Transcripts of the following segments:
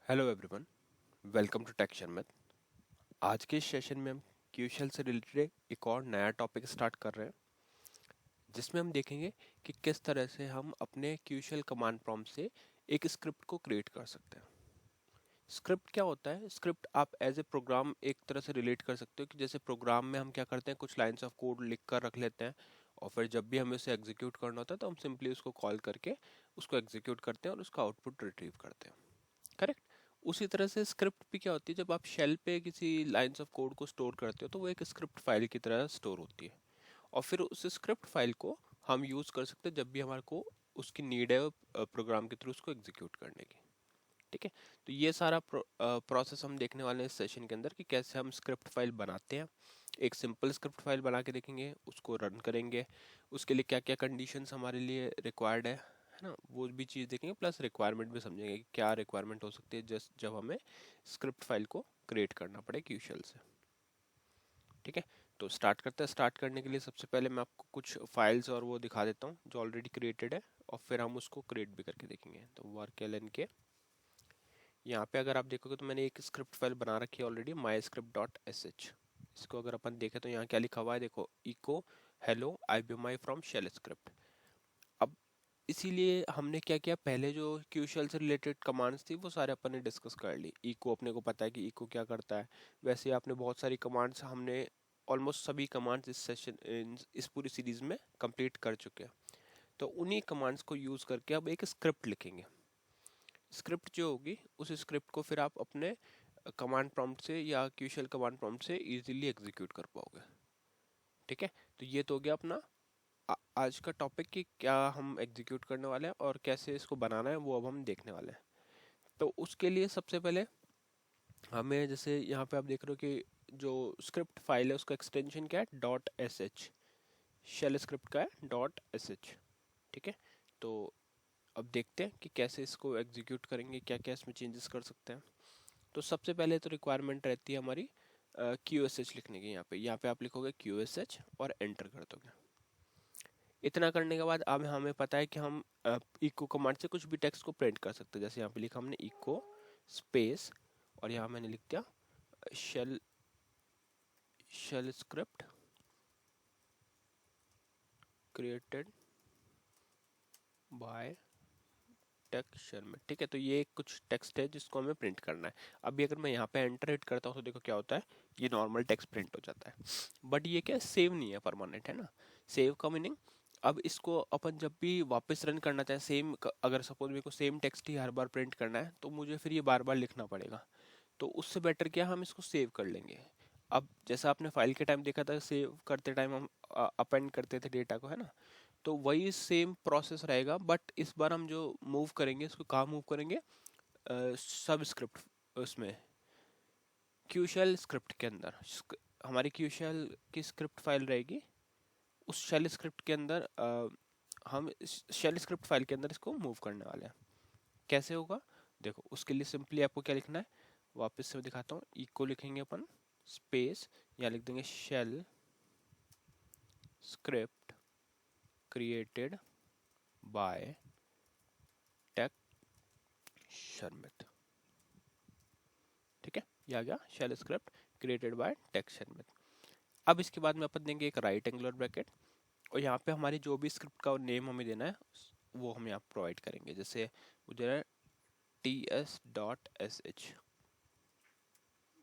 Hello everyone, welcome to Tech Sharmit. आज के इस सेशन में हम क्यूशल से रिलेटेड एक और नया टॉपिक स्टार्ट कर रहे हैं, जिसमें हम देखेंगे कि किस तरह से हम अपने क्यूशल कमांड प्रॉम्प्ट से एक स्क्रिप्ट को क्रिएट कर सकते हैं। स्क्रिप्ट क्या होता है? स्क्रिप्ट आप एज ए प्रोग्राम एक तरह से रिलेट कर सकते हो कि जैसे प्रोग्राम में हम क्या करते हैं, कुछ लाइंस ऑफ कोड लिख कर रख लेते हैं और फिर जब भी हमें उसे एग्जीक्यूट करना होता है तो हम सिंपली उसको कॉल करके उसको एग्जीक्यूट करते हैं और उसका आउटपुट रिट्रीव करते हैं। करेक्ट। उसी तरह से स्क्रिप्ट भी क्या होती है, जब आप शेल पे किसी लाइंस ऑफ कोड को स्टोर करते हो तो वो एक स्क्रिप्ट फाइल की तरह स्टोर होती है और फिर उस स्क्रिप्ट फाइल को हम यूज कर सकते हैं जब भी हमारे को उसकी नीड है प्रोग्राम के थ्रू उसको एग्जीक्यूट करने की। ठीक है। तो ये सारा प्रोसेस हम देखने वाले हैं इस सेशन के अंदर कि कैसे हम स्क्रिप्ट फाइल बनाते हैं। एक सिंपल स्क्रिप्ट फाइल बना के देखेंगे, उसको रन करेंगे, उसके लिए क्या क्या कंडीशंस हमारे लिए रिक्वायर्ड है ना, वो भी चीज़ देखेंगे, प्लस रिक्वायरमेंट भी समझेंगे कि क्या रिक्वायरमेंट हो सकती है जस्ट जब हमें स्क्रिप्ट फाइल को क्रिएट करना पड़े क्यूशल से। ठीक है। तो स्टार्ट करते हैं। स्टार्ट करने के लिए सबसे पहले मैं आपको कुछ फाइल्स और वो दिखा देता हूँ जो ऑलरेडी क्रिएटेड है और फिर हम उसको क्रिएट भी करके देखेंगे। तो वर्क एल के यहाँ पे अगर आप देखोगे तो मैंने एक स्क्रिप्ट फाइल बना रखी है already, my script dot S H. इसको अगर अपन देखें तो यहाँ क्या लिखा हुआ है, देखो, echo hello I B my from shell script. अब इसीलिए हमने क्या किया, पहले जो क्यूशल से रिलेटेड कमांड्स थी वो सारे अपन ने डिस्कस कर ली। इको अपने को पता है कि इको क्या करता है। वैसे आपने बहुत सारी कमांड्स, हमने ऑलमोस्ट सभी कमांड्स इस सेशन इस पूरी सीरीज में कंप्लीट कर चुके हैं। तो उन्हीं कमांड्स को यूज करके अब एक स्क्रिप्ट लिखेंगे। स्क्रिप्ट जो होगी उस स्क्रिप्ट को फिर आप अपने कमांड प्रॉम्प्ट से या क्यूशल कमांड प्रॉम्प्ट से इजीली एग्जीक्यूट कर पाओगे। ठीक है। तो ये तो हो गया अपना आज का टॉपिक कि क्या हम एग्जीक्यूट करने वाले हैं और कैसे इसको बनाना है, वो अब हम देखने वाले हैं। तो उसके लिए सबसे पहले हमें, जैसे यहाँ पे आप देख रहे हो कि जो स्क्रिप्ट फाइल है उसका एक्सटेंशन क्या है, dot S H. Shell script का है डॉट एस एच। ठीक है। तो अब देखते हैं कि कैसे इसको एग्जीक्यूट करेंगे, क्या क्या इसमें चेंजेस कर सकते हैं। तो सबसे पहले तो रिक्वायरमेंट रहती है हमारी क्यू एस एच लिखने की। यहाँ पे आप लिखोगे क्यू एस एच और एंटर कर दोगे। इतना करने के बाद अब हमें पता है कि हम इको कमांड से कुछ भी टेक्स्ट को प्रिंट कर सकते हैं। जैसे यहाँ पे लिखा हमने इको स्पेस और यहाँ मैंने लिख दिया shell shell script created by texture में। ठीक है। तो ये कुछ टेक्स्ट है जिसको हमें प्रिंट करना है। अभी अगर मैं यहाँ पे एंटर हिट करता हूँ तो देखो क्या होता है, ये नॉर्मल टेक्स्ट प्रिंट हो जाता है। बट ये क्या, सेव नहीं है, परमानेंट है ना। सेव का मीनिंग, अब इसको अपन जब भी वापस रन करना चाहे, सेम अगर सपोज मेरे को सेम टेक्स्ट ही हर बार प्रिंट करना है तो मुझे फिर ये बार बार लिखना पड़ेगा। तो उससे बेटर क्या, हम इसको सेव कर लेंगे। अब जैसा आपने फाइल के टाइम देखा था, सेव करते टाइम हम अपेंड करते थे डेटा को, है ना। तो वही सेम प्रोसेस रहेगा, बट इस बार हम जो मूव करेंगे इसको कहाँ मूव करेंगे, सब स्क्रिप्ट उसमें क्यूशल स्क्रिप्ट के अंदर। हमारी क्यूशल की स्क्रिप्ट फाइल रहेगी, उस शेल स्क्रिप्ट के अंदर हम शेल स्क्रिप्ट फाइल के अंदर इसको मूव करने वाले हैं। कैसे होगा देखो, उसके लिए सिंपली आपको क्या लिखना है, वापस से दिखाता हूँ। इको लिखेंगे अपन स्पेस, या लिख देंगे shell script created by Tech Sharmit. ठीक है, ये आ गया shell script created by Tech Sharmit. अब इसके बाद में अपन देंगे एक राइट एंगुलर ब्रैकेट और यहाँ पे हमारी जो भी स्क्रिप्ट का नेम हमें देना है वो हम यहाँ प्रोवाइड करेंगे। जैसे वो दे रहा है ts.sh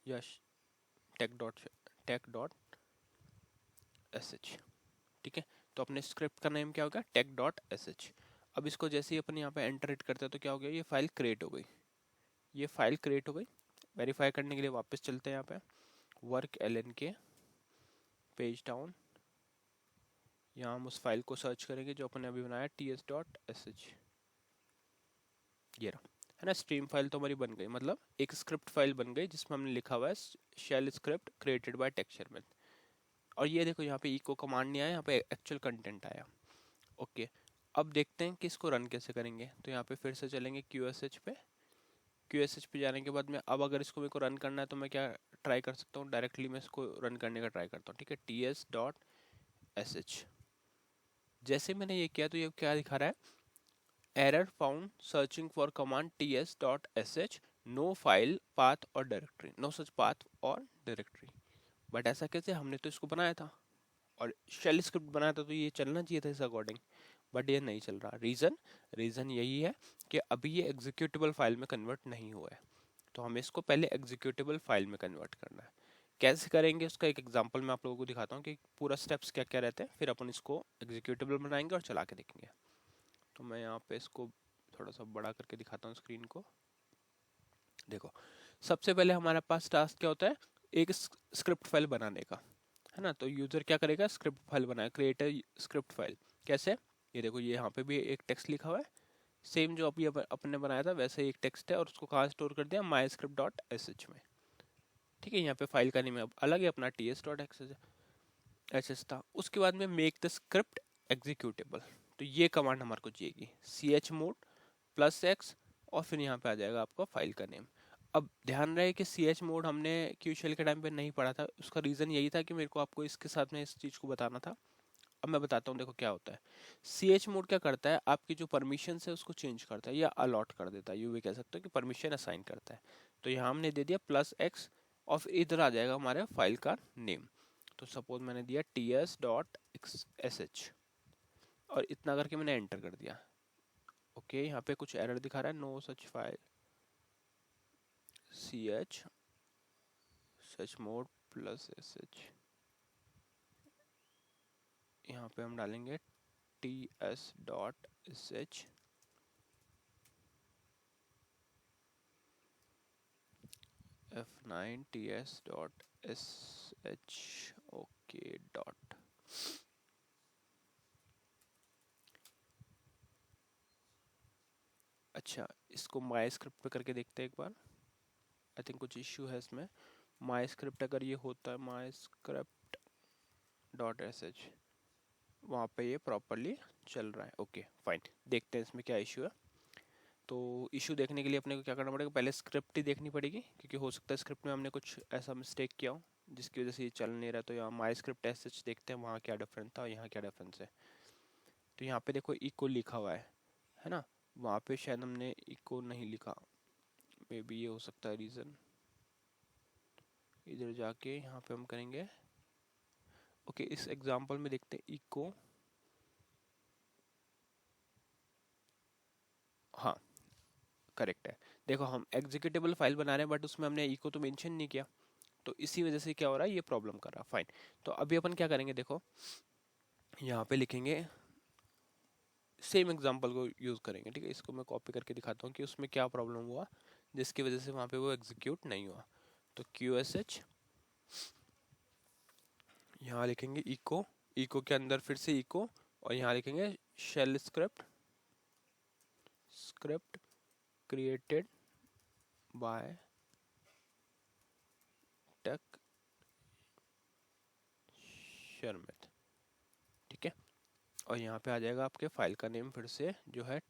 या tech.sh। ठीक है। तो अपने स्क्रिप्ट का नेम क्या होगा, tech.sh। अब इसको जैसे ही अपन यहाँ पे एंटर हिट करते हैं तो क्या हो गया, ये फाइल क्रिएट हो गई। ये फाइल क्रिएट हो गई। वेरीफाई करने के लिए वापस चलते हैं यहाँ पे वर्क एल के पेज डाउन। यहाँ हम उस फाइल को सर्च करेंगे जो अपन ने अभी बनाया ts.sh। ये रहा, है ना। स्ट्रीम फाइल तो हमारी बन गई, मतलब एक स्क्रिप्ट फाइल बन गई जिसमें हमने लिखा हुआ है shell script created by texture में। और ये देखो यहाँ पे इको कमांड नहीं आया, यहाँ पे एक्चुअल कंटेंट आया। ओके। अब देखते हैं कि इसको रन कैसे करेंगे। तो यहाँ पे फिर से चलेंगे QSH पे। QSH पे जाने के बाद में अब अगर इसको मेरे को रन करना है तो मैं क्या ट्राई कर सकता हूँ, डायरेक्टली मैं इसको रन करने का ट्राई करता हूँ। ठीक है, ts.sh। जैसे मैंने ये किया तो ये क्या दिखा रहा है, error found searching for command ts.sh no file path or directory, no such path or directory. But ऐसा कैसे, हमने तो इसको बनाया था और शेल स्क्रिप्ट बनाया था, तो ये चलना चाहिए था इस अकॉर्डिंग, बट ये नहीं चल रहा। रीज़न रीज़न यही है कि अभी ये एग्जीक्यूटेबल फाइल में कन्वर्ट नहीं हुआ है, तो हमें इसको पहले एग्जीक्यूटेबल फाइल में कन्वर्ट करना है। कैसे करेंगे उसका एक एग्जांपल मैं आप लोगों को दिखाता हूँ कि पूरा स्टेप्स क्या क्या रहते हैं, फिर अपन इसको एग्जीक्यूटेबल बनाएंगे और चला के देखेंगे। तो मैं यहाँ पे इसको थोड़ा सा बड़ा करके दिखाता हूँ स्क्रीन को। देखो, सबसे पहले हमारे पास टास्क क्या होता है, एक स्क्रिप्ट फाइल बनाने का, है ना। तो यूजर क्या करेगा, स्क्रिप्ट फाइल बनाए, क्रिएट अ स्क्रिप्ट फाइल। कैसे, ये देखो, ये यहाँ पे भी एक टेक्स्ट लिखा हुआ है, सेम जो अभी अपने बनाया था वैसे ही एक टेक्स्ट है, और उसको कहाँ स्टोर कर दिया, my script dot S H में। ठीक है, यहाँ पे फाइल का नेम अब अलग है, अपना T S dot H S था। उसके बाद में मेक द स्क्रिप्ट एग्जीक्यूटेबल, तो ये कमांड हमारे को चाहिए, C H mod plus X, और फिर यहाँ पे आ जाएगा आपका फाइल का नेम। अब ध्यान रहे कि सी एच मोड हमने क्यू शेल के टाइम पे नहीं पढ़ा था, उसका रीज़न यही था कि मेरे को आपको इसके साथ में इस चीज़ को बताना था। अब मैं बताता हूँ, देखो क्या होता है। सी एच मोड क्या करता है, आपकी जो परमिशन है उसको चेंज करता है या अलॉट कर देता है, यूँ भी कह सकते हो कि परमिशन असाइन करता है। तो यहाँ हमने दे दिया प्लस एक्स, और फिर इधर आ जाएगा हमारे फाइल का नेम। तो सपोज मैंने दिया T S dot S H, और इतना करके मैंने एंटर कर दिया। ओके, यहाँ पे कुछ एरर दिखा रहा है, no such file C H such mod plus S H. यहाँ पे हम डालेंगे T S dot S H, F9 ts dot sh, okay dot. अच्छा, इसको माई स्क्रिप्ट पे करके देखते हैं एक बार। आई थिंक कुछ इश्यू है इसमें। माई स्क्रिप्ट अगर ये होता है my script dot S H, वहाँ पे ये प्रॉपरली चल रहा है। ओके फाइन, देखते हैं इसमें क्या इशू है। तो इशू देखने के लिए अपने को क्या करना पड़ेगा, पहले स्क्रिप्ट ही देखनी पड़ेगी, क्योंकि हो सकता है स्क्रिप्ट में हमने कुछ ऐसा मिस्टेक किया हो जिसकी वजह से ये चल नहीं रहा। तो यहाँ माई स्क्रिप्ट एस एच देखते हैं वहाँ क्या डिफरेंस था और यहाँ क्या डिफरेंस है। तो यहाँ पे देखो इको लिखा हुआ है ना, वहाँ पे शायद हमने इको नहीं लिखा, मे बी ये हो सकता है रीज़न। इधर जाके यहाँ पे हम करेंगे, ओके इस एग्जांपल में देखते हैं इको, हाँ करेक्ट है। देखो हम एग्जीक्यूटेबल फाइल बना रहे हैं बट उसमें हमने इको तो मेंशन नहीं किया, तो इसी वजह से क्या हो रहा है, ये प्रॉब्लम कर रहा है। फाइन, तो अभी अपन क्या करेंगे, देखो यहाँ पे लिखेंगे, सेम एग्जांपल को यूज़ करेंगे। ठीक है, इसको मैं कॉपी करके दिखाता हूँ कि उसमें क्या प्रॉब्लम हुआ जिसकी वजह से वहाँ पे वो एग्जीक्यूट नहीं हुआ। तो क्यू एस एच, यहाँ लिखेंगे इको, इको के अंदर फिर से इको, और यहाँ लिखेंगे shell script, script created by Tech Sharmit. ठीक है, और यहाँ पे आ जाएगा आपके फाइल का नेम फिर से जो है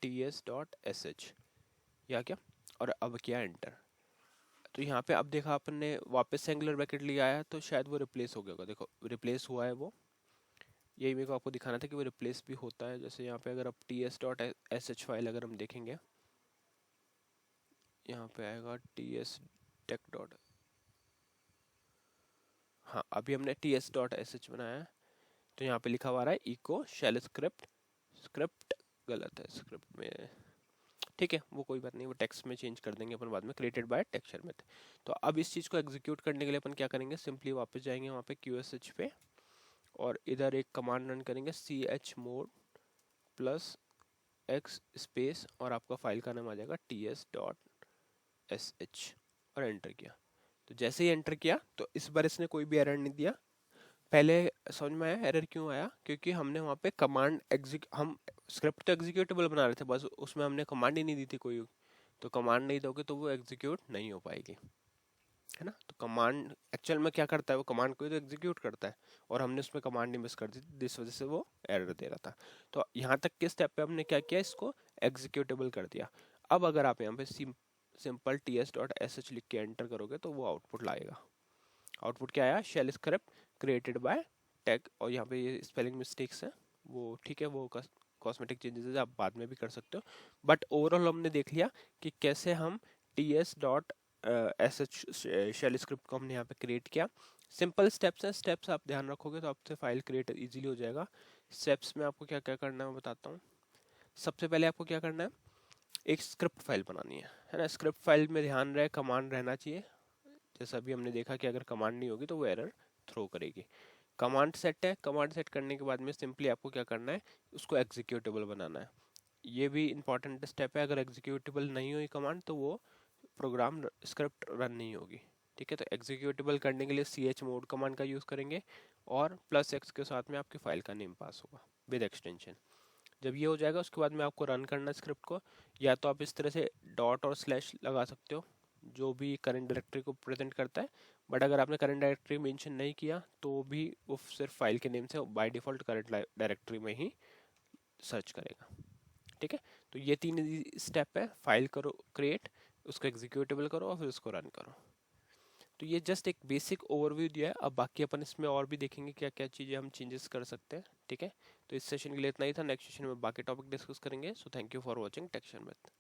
T S dot S H, या क्या, और अब किया एंटर। तो यहाँ पे अब देखा आपने वापस से एंगुलर ब्रैकेट लिया आया, तो शायद वो रिप्लेस हो गया होगा। देखो रिप्लेस हुआ है वो, यही मेरे को आपको दिखाना था कि वो रिप्लेस भी होता है। जैसे यहाँ पे अगर आप T S dot S H file अगर हम देखेंगे, यहाँ पे आएगा टी एस टेक डॉट, हाँ अभी हमने T S dot S H बनाया है, तो यहाँ पे लिखा हुआ रहा है इको शेल स्क्रिप्ट, स्क्रिप्ट गलत है स्क्रिप्ट में। ठीक है, वो कोई बात नहीं, वो टेक्स्ट में चेंज कर देंगे अपन बाद में, क्रिएटेड बाय टेक्सचर में। तो अब इस चीज़ को एग्जीक्यूट करने के लिए अपन क्या करेंगे, सिंपली वापस जाएंगे वहाँ पे क्यू एस एच पे, और इधर एक कमांड रन करेंगे C H mod plus X space, और आपका फाइल का नाम आ जाएगा T S dot S H, और एंटर किया। तो जैसे ही एंटर किया तो इस बार इसने कोई भी एरर नहीं दिया। पहले समझ में आया एरर क्यों आया, क्योंकि हमने वहाँ पे कमांड हम स्क्रिप्ट तो एग्जीक्यूटेबल बना रहे थे, बस उसमें हमने कमांड ही नहीं दी थी कोई। तो कमांड नहीं दोगे तो वो एग्जीक्यूट नहीं हो पाएगी, है ना। तो कमांड एक्चुअल में क्या करता है, वो कमांड को ही तो एग्जीक्यूट करता है, और हमने उसमें कमांड नहीं मिस कर दी, जिस वजह से वो एरर दे रहा था। तो यहाँ तक के स्टेप पे हमने क्या किया, इसको एग्जीक्यूटेबल कर दिया। अब अगर आप यहाँ पे simple T S dot S H लिख के एंटर करोगे तो वो आउटपुट लाएगा। आउटपुट क्या आया, shell script created by tag, और यहाँ पे ये स्पेलिंग मिस्टेक्स है वो ठीक है, वो कॉस्मेटिक चेंजेस आप बाद में भी कर सकते हो, बट ओवरऑल हमने देख लिया कि कैसे हम ts dot sh shell script को हमने यहाँ पे क्रिएट किया। सिंपल स्टेप्स हैं, स्टेप्स आप ध्यान रखोगे तो आपसे फाइल क्रिएट इजीली हो जाएगा। स्टेप्स में आपको क्या क्या करना है मैं बताता हूँ। सबसे पहले आपको क्या करना है, एक स्क्रिप्ट फाइल बनानी है ना। स्क्रिप्ट फाइल में ध्यान रहे कमांड रहना चाहिए। जैसा अभी हमने देखा कि अगर कमांड नहीं होगी तो वो एरर थ्रो करेगी। कमांड सेट है, कमांड सेट करने के बाद में सिंपली आपको क्या करना है, उसको एग्जीक्यूटेबल बनाना है। ये भी इंपॉर्टेंट स्टेप है, अगर एग्जीक्यूटेबल नहीं हुई कमांड तो वो प्रोग्राम स्क्रिप्ट रन नहीं होगी। ठीक है, तो एग्जीक्यूटेबल करने के लिए chmod कमांड का यूज़ करेंगे और +x के साथ में आपकी फाइल का नेम पास होगा विद एक्सटेंशन। जब ये हो जाएगा उसके बाद में आपको रन करना स्क्रिप्ट को, या तो आप इस तरह से डॉट और स्लैश लगा सकते हो जो भी करंट डायरेक्टरी को प्रेजेंट करता है, बट अगर आपने करंट डायरेक्टरी मेंशन नहीं किया तो भी वो सिर्फ फाइल के नेम से बाय डिफॉल्ट करंट डायरेक्टरी में ही सर्च करेगा। ठीक है, तो ये 3 स्टेप है, फाइल करो क्रिएट, उसको एग्जीक्यूटेबल करो और फिर उसको रन करो। तो ये जस्ट एक बेसिक ओवरव्यू दिया है, अब बाकी अपन इसमें और भी देखेंगे क्या क्या चीज़ें हम चेंजेस कर सकते हैं। ठीक है, तो इस सेशन के लिए इतना ही था, नेक्स्ट सेशन में बाकी टॉपिक डिस्कस करेंगे। So thank you for watching टेक्शन विद।